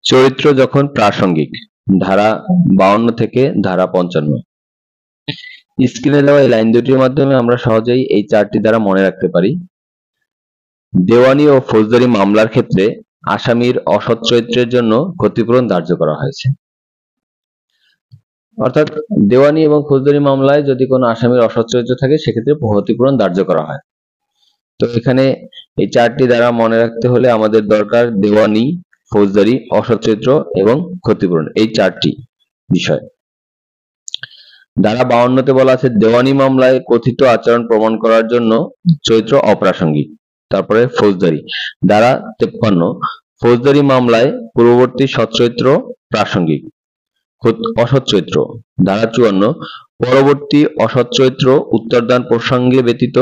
চরিত্র যখন প্রাসঙ্গিক, ধারা 52 থেকে ধারা 55। স্ক্রিনে দেওয়া এই লাইন দুটির মাধ্যমে আমরা সহজেই এই চারটি দ্বারা মনে রাখতে পারি। দেওয়ানি ও ফৌজদারি মামলার ক্ষেত্রে আসামির অসৎ চরিত্রের জন্য ক্ষতিপূরণ ধার্য করা হয়েছে। অর্থাৎ দেওয়ানি এবং ফৌজদারি মামলায় যদি কোনো আসামির অসৎ চরিত্র থাকে সেক্ষেত্রে ক্ষতিপূরণ ধার্য করা হয়। তো এখানে এই চারটি দ্বারা মনে রাখতে হলে আমাদের দরকার দেওয়ানি, ফৌজদারি, অসৎ চরিত্র এবং ক্ষতিপূরণ, এই চারটি বিষয়। ধারা 52-তে বলা আছে দেওয়ানি মামলায় কথিত আচরণ প্রমাণ করার জন্য চরিত্র অপ্রাসঙ্গিক। তারপরে ফৌজদারি ধারা 53, ফৌজদারি মামলায় পূর্ববর্তী সচ্চরিত্র প্রাসঙ্গিক। অসৎ চরিত্র ধারা 54, পরবর্তী অসৎ চরিত্র উত্তরদান প্রসঙ্গে ব্যতীত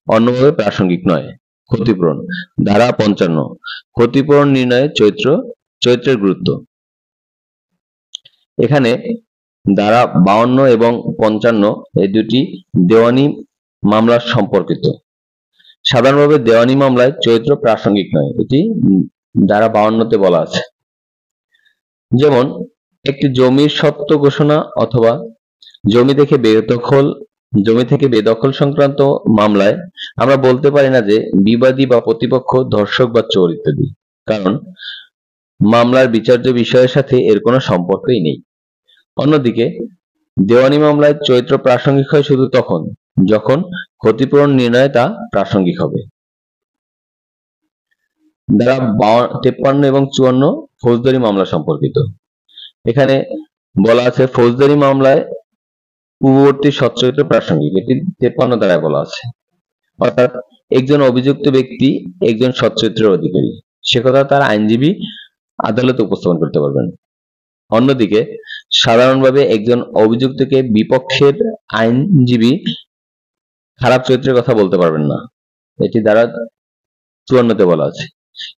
অন্যভাবে প্রাসঙ্গিক নয়। ক্ষতিপূরণ ধারা 55, ক্ষতিপূরণ নির্ণয়ে চরিত্রের গুরুত্ব। এখানে ধারা 52 এবং 55 এই দুটি দেওয়ানি মামলা সম্পর্কিত। সাধারণভাবে দেওয়ানি মামলায় চরিত্র প্রাসঙ্গিক নয়, এটি ধারা 52-তে বলা আছে। যেমন একটি জমির সত্ত্ব ঘোষণা অথবা জমি থেকে বেদখল সংক্রান্ত মামলায় আমরা বলতে পারি না যে বিবাদী বা প্রতিপক্ষ ধর্ষক বা চোর ইত্যাদি, কারণ মামলার বিচার্য বিষয়ের সাথে এর কোনো সম্পর্কই নেই। অন্যদিকে দেওয়ানি মামলায় চরিত্র প্রাসঙ্গিক হয় শুধু তখন যখন ক্ষতিপূরণ নির্ণয়ে তা প্রাসঙ্গিক হবে। ধারা 53 এবং 54 ফৌজদারি মামলা সম্পর্কিত। এখানে বলা আছে ফৌজদারি মামলায় পূর্ববর্তী সচ্চরিত্র প্রাসঙ্গিক, এটি 53 ধারায় বলা আছে। অর্থাৎ একজন অভিযুক্ত ব্যক্তি একজন সচ্চরিত্রের অধিকারী, সে কথা তার আইনজীবী আদালতে উপস্থাপন করতে পারবেন। অন্যদিকে সাধারণভাবে একজন অভিযুক্তকে বিপক্ষের আইনজীবী খারাপ চরিত্রের কথা বলতে পারবেন না, এটি ধারা 54-তে বলা আছে।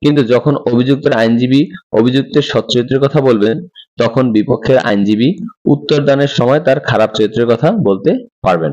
কিন্তু যখন অভিযুক্তের আইনজীবী অভিযুক্তের সৎ চরিত্রের কথা বলবেন তখন বিপক্ষের আইনজীবী উত্তরদানের সময় তার খারাপ চরিত্রের কথা বলতে পারবেন।